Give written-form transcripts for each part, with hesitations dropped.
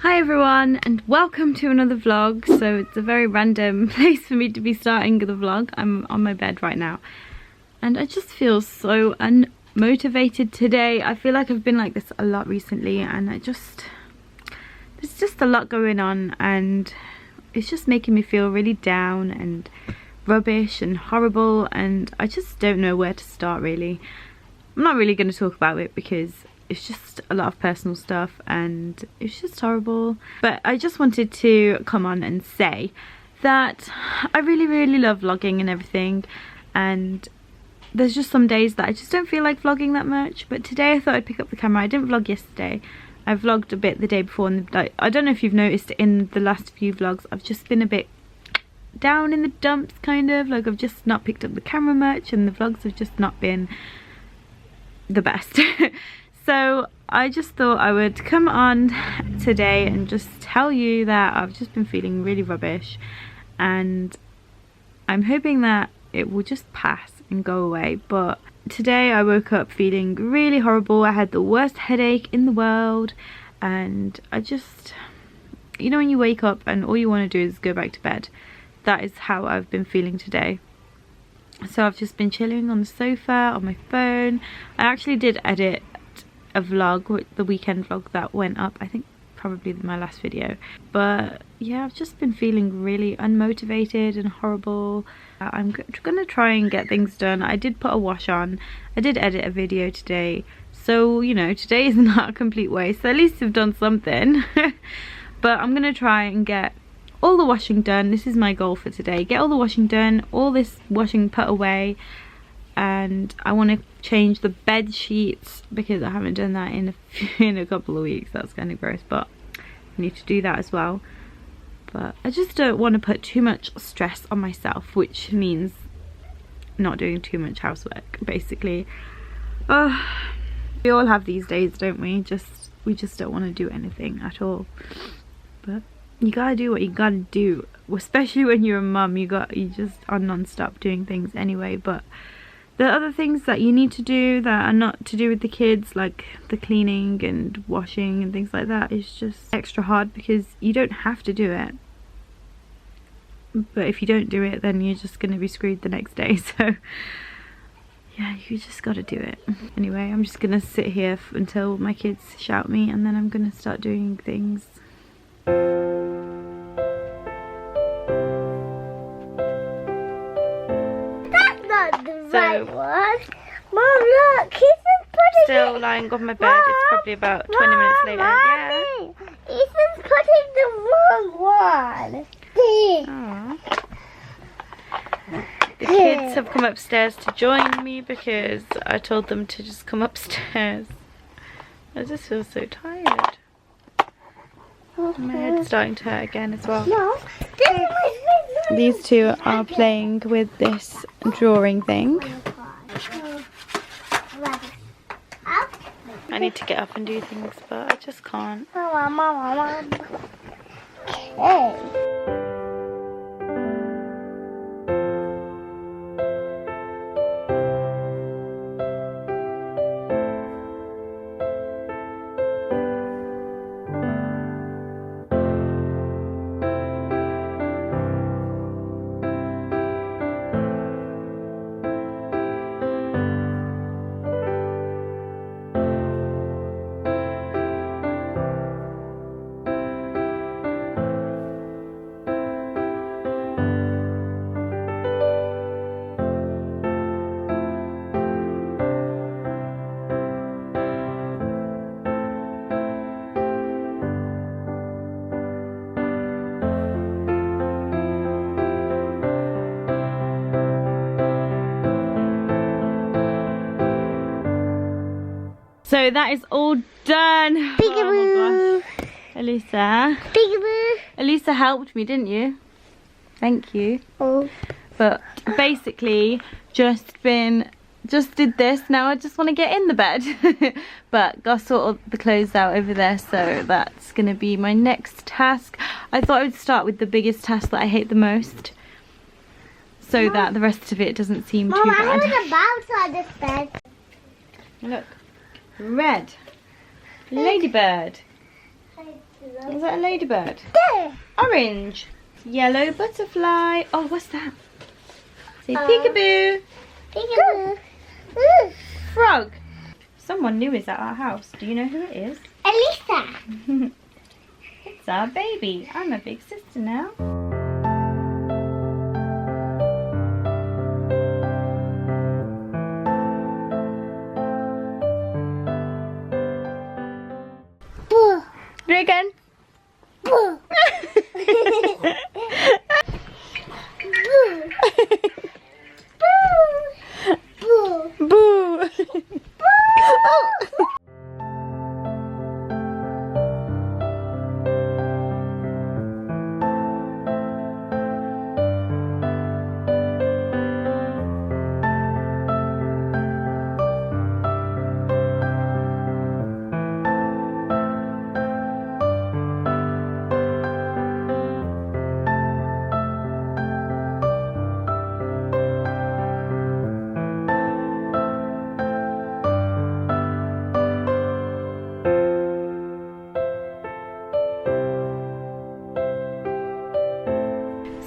Hi everyone and welcome to another vlog. So it's a very random place for me to be starting the vlog. I'm on my bed right now and I just feel so unmotivated today. I feel like I've been like this a lot recently and there's just a lot going on and it's just making me feel really down and rubbish and horrible, and I just don't know where to start really. I'm not really going to talk about it because it's just a lot of personal stuff and it's just horrible. But I just wanted to come on and say that I really love vlogging and everything, and there's just some days that I just don't feel like vlogging that much. But today I thought I'd pick up the camera. I didn't vlog yesterday. I vlogged a bit the day before, and I don't know if you've noticed in the last few vlogs I've just been a bit down in the dumps, kind of like I've just not picked up the camera much and the vlogs have just not been the best. So I just thought I would come on today and just tell you that I've just been feeling really rubbish, and I'm hoping that it will just pass and go away. But today I woke up feeling really horrible. I had the worst headache in the world, and I just, you know, when you wake up and all you want to do is go back to bed, that is how I've been feeling today. So I've just been chilling on the sofa on my phone. I actually did edit a vlog, the weekend vlog that went up, I think probably my last video. But yeah, I've just been feeling really unmotivated and horrible. I'm gonna try and get things done. I did put a wash on. I did edit a video today, so you know, today is not a complete waste. So at least I've done something. But I'm gonna try and get all the washing done. This is my goal for today. Get all the washing done, all this washing put away, and I want to change the bed sheets because I haven't done that in a couple of weeks. That's kind of gross, but I need to do that as well. But I just don't want to put too much stress on myself, which means not doing too much housework basically. We all have these days, don't we? We just don't want to do anything at all. But you gotta do what you gotta do, especially when you're a mum. You just are non-stop doing things anyway. But the other things that you need to do that are not to do with the kids, like the cleaning and washing and things like that, is just extra hard because you don't have to do it. But if you don't do it, then you're just gonna be screwed the next day. So yeah, you just gotta do it. Anyway, I'm just gonna sit here until my kids shout me, and then I'm gonna start doing things. Right one. Mom, look, Ethan's putting still lying on my bed. Mom, it's probably about 20 minutes later. Mommy, yeah. Ethan's putting the wrong one. Aww. The kids have come upstairs to join me because I told them to just come upstairs. I just feel so tired. My head's starting to hurt again as well. No, These two are playing with this drawing thing. I need to get up and do things, but I just can't. Okay. So that is all done. Peekaboo. Oh my gosh. Elisa. Peekaboo. Elisa helped me, didn't you? Thank you. Oh. But basically just did this. Now I just want to get in the bed. But got sort of the clothes out over there, so that's gonna be my next task. I thought I would start with the biggest task that I hate the most, so Mom, that the rest of it doesn't seem Mom, too bad. I have a bounce on this bed. Look, red ladybird. Is that a ladybird? Yeah. Orange. Yellow butterfly. Oh, what's that? Say peekaboo. Peekaboo. Frog. Someone new is at our house. Do you know who it is? Elisa. It's our baby. I'm a big sister now. Boo. Do it again. Boo. Boo. Boo. Boo. Oh.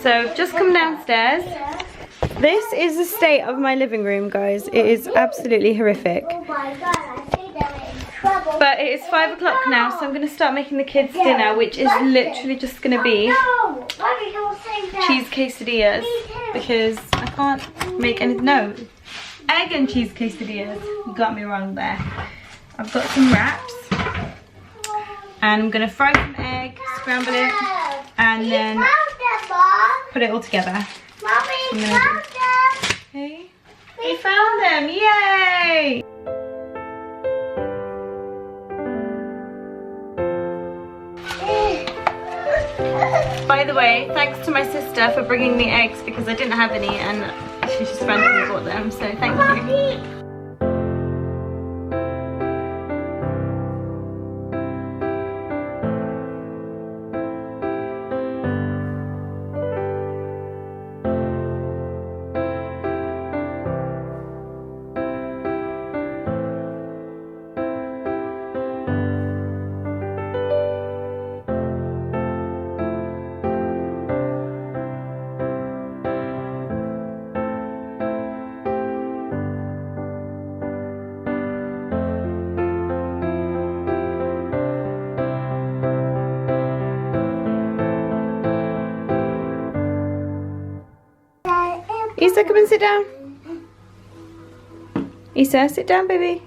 So I've just come downstairs. This is the state of my living room, guys. It is absolutely horrific. Oh my god, I think I'm in trouble. But it is 5 o'clock now, so I'm going to start making the kids dinner, which is literally just going to be No! Mommy, don't say that. cheese quesadillas, because I can't make anything. No, egg and cheese quesadillas. You got me wrong there. I've got some wraps, and I'm going to fry some egg, scramble it, and then Found them, Mom. put it all together. Mommy, found them. Okay. We found them, yay! By the way, thanks to my sister for bringing me eggs because I didn't have any and she just randomly bought them, so thank you. Mommy. Isa, come and sit down. Isa, sit down, baby.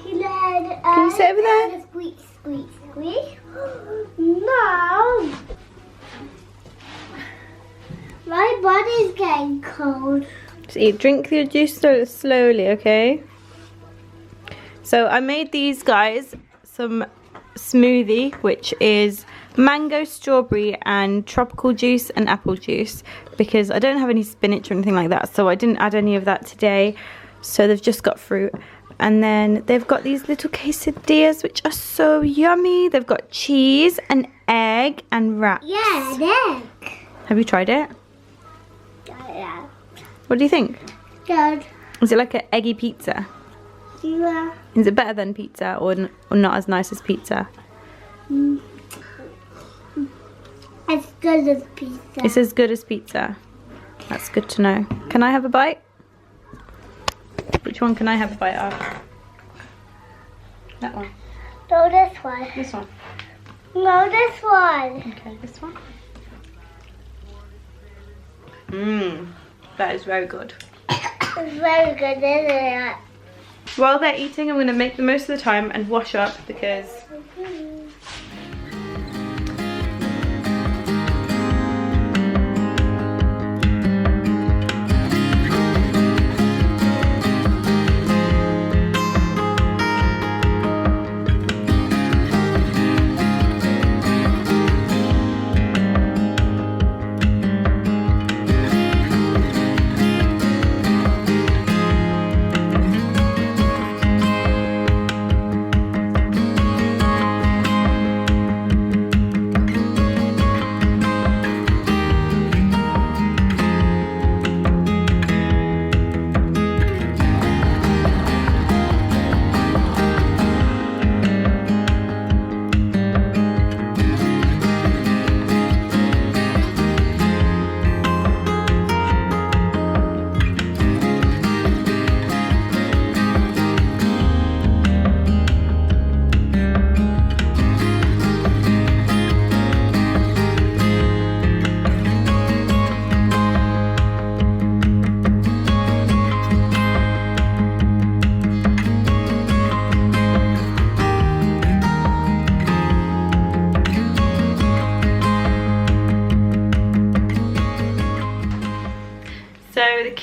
Can you sit over there? Squeak, squeak, squeak. No. My body's getting cold. Just eat, drink your juice slowly, okay? So I made these guys some smoothie, which is mango, strawberry and tropical juice and apple juice, because I don't have any spinach or anything like that, so I didn't add any of that today. So they've just got fruit. And then they've got these little quesadillas, which are so yummy. They've got cheese and egg and wraps. Yeah, an egg. Have you tried it? Yeah. What do you think? Good. Is it like an eggy pizza? Yeah. Is it better than pizza or not as nice as pizza? As good as pizza. It's as good as pizza. That's good to know. Can I have a bite? Which one can I have a bite of? That one. No, this one. This one. No, this one. Okay, this one. Mmm, that is very good. It's very good, isn't it? While they're eating, I'm going to make the most of the time and wash up because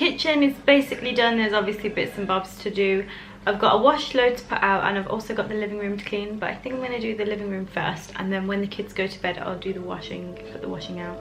kitchen is basically done. There's obviously bits and bobs to do. I've got a wash load to put out, and I've also got the living room to clean, but I think I'm going to do the living room first, and then when the kids go to bed I'll do the washing, put the washing out.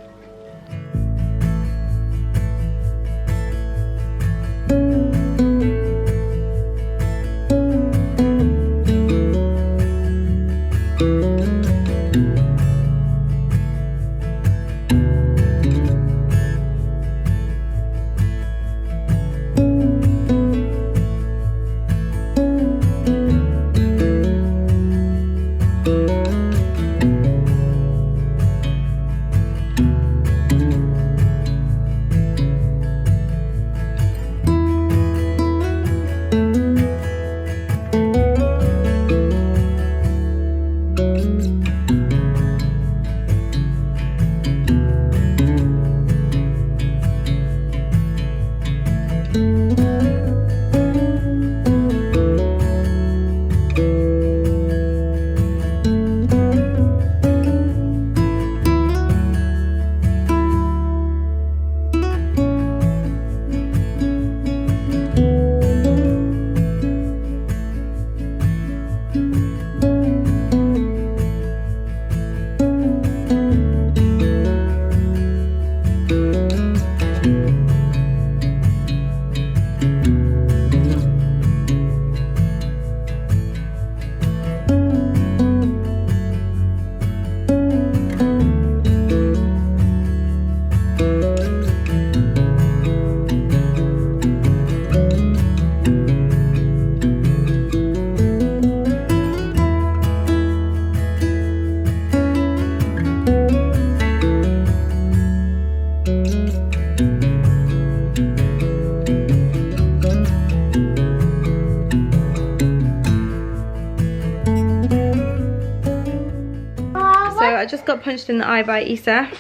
I just got punched in the eye by Isa.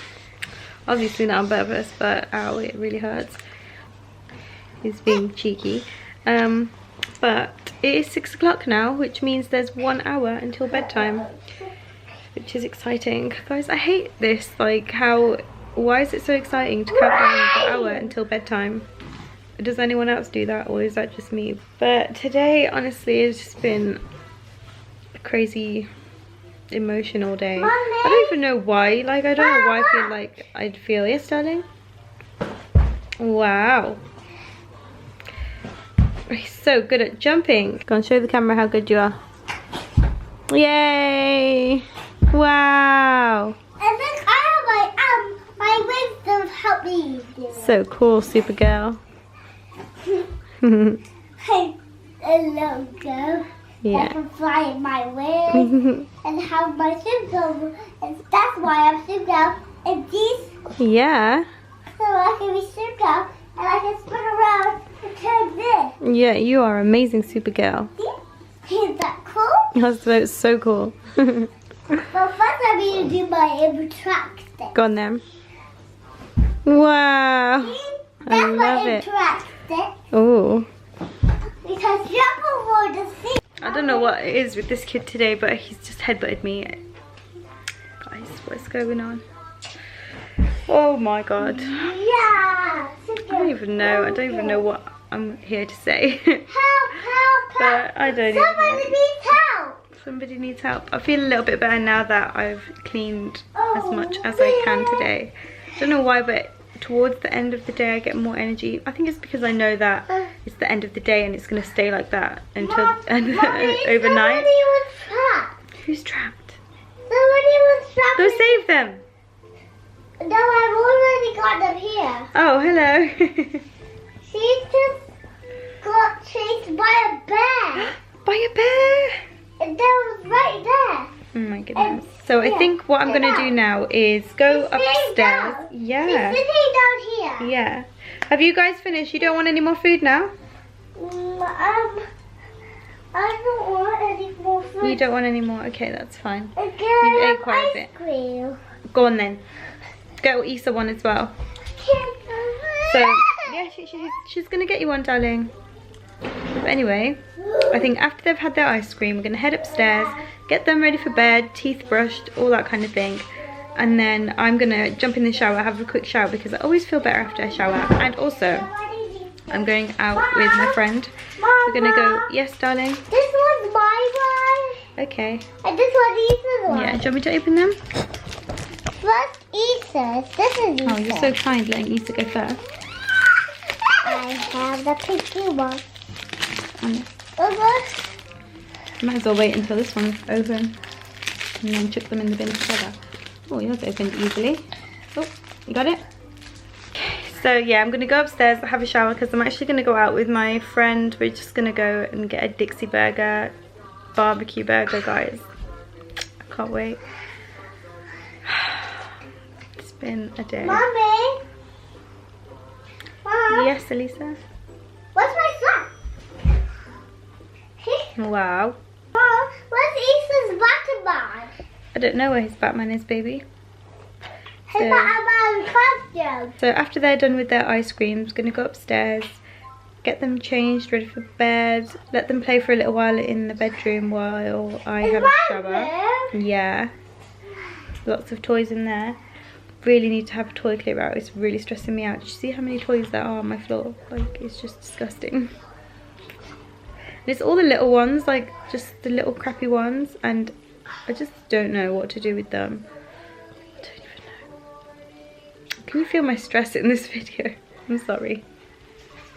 Obviously not on purpose, but ow, it really hurts. He's being cheeky. But it is 6 o'clock now, which means there's 1 hour until bedtime, which is exciting. Guys, I hate this, like why is it so exciting to count down the hour until bedtime? Does anyone else do that, or is that just me? But today, honestly, it's just been a crazy emotional day. Mommy. I don't even know why, like I don't know why I feel like I'd feel. Yes, darling? Wow. He's so good at jumping. Go and show the camera how good you are. Yay! Wow. And then I have my wings to help me do it. So cool, super girl. Hey, hello, girl. Yeah. I can fly in my wings and have my super, and that's why I'm super. And these, Yeah. so I can be super, and I can spin around and turn this. Yeah, you are amazing, super girl. See? Is that cool? That's so cool. Well, first I need to do my interact stick. Go on then. Wow. See? I That's my love it. interact stick. Oh. Because jump over the seat. I don't know what it is with this kid today, but he's just headbutted me. Guys, what's going on? Oh my god. Yeah. I don't even know. I don't even know what I'm here to say. Help, help, But I don't even Somebody know. needs help. Somebody needs help. I feel a little bit better now that I've cleaned as Oh, much as I can today. I don't know why, but towards the end of the day I get more energy. I think it's because I know that it's the end of the day and it's going to stay like that until Mommy, overnight. Somebody was trapped. Who's trapped? Somebody was trapped. Go save them. No, I've already got them here. Oh, hello. She just got chased by a bear. By a bear. And that was right there. Oh my goodness. So I think what I'm going to do now is go She's sitting upstairs. down. Yeah. She's sitting down here. Yeah. Have you guys finished? You don't want any more food now? I don't want any more food. You don't want any more? Okay, that's fine. Again, You've ate quite a ice bit. cream. Go on then. Get Issa one as well. So, yeah, she's going to get you one, darling. But anyway, I think after they've had their ice cream, we're going to head upstairs, get them ready for bed, teeth brushed, all that kind of thing. And then I'm going to jump in the shower, have a quick shower, because I always feel better after I shower. And also, I'm going out with my friend. We're gonna go. Yes, darling. This one's my one. Okay. And this one Ethan's one. Yeah. Do you want me to open them? First Ethan's. This is Ethan's. Oh, you're so kind, letting Issa go first. I have the pinky one. Might as well wait until this one's open and then chuck them in the bin together. Oh, yours opened easily. Oh, you got it? So yeah, I'm gonna go upstairs, have a shower, because I'm actually gonna go out with my friend. We're just gonna go and get a Dixie burger, barbecue burger, guys. I can't wait. It's been a day. Mommy. Mom. Yes, Elisa? What's my son? Wow. Mom, where's Ethan's Batman? I don't know where his Batman is, baby. His Batman costume. So after they're done with their ice creams, gonna go upstairs, get them changed, ready for bed, let them play for a little while in the bedroom while I have a shower. Yeah, lots of toys in there. Really need to have a toy clear out. It's really stressing me out. Did you see how many toys there are on my floor? Like, it's just disgusting. And it's all the little ones, like just the little crappy ones, and I just don't know what to do with them. Can you feel my stress in this video? I'm sorry.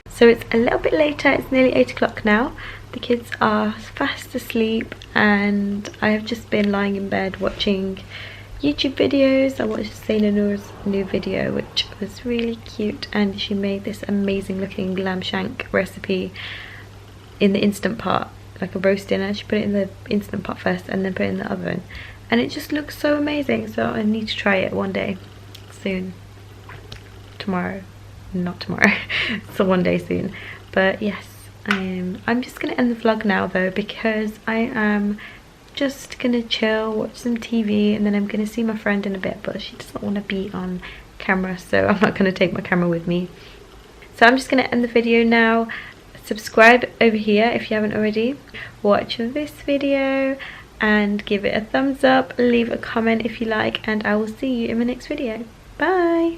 So it's a little bit later, it's nearly 8 o'clock now. The kids are fast asleep and I have just been lying in bed watching YouTube videos. I watched Sailor Noor's new video, which was really cute, and she made this amazing looking lamb shank recipe in the Instant Pot, like a roast dinner. She put it in the Instant Pot first and then put it in the oven, and it just looks so amazing. So I need to try it one day soon. Tomorrow, not tomorrow. So one day soon. But yes, I'm just gonna end the vlog now though, because I am just gonna chill, watch some TV, and then I'm gonna see my friend in a bit, but she doesn't want to be on camera, so I'm not gonna take my camera with me. So I'm just gonna end the video now. Subscribe over here if you haven't already. Watch this video and give it a thumbs up, leave a comment if you like, and I will see you in my next video. Bye.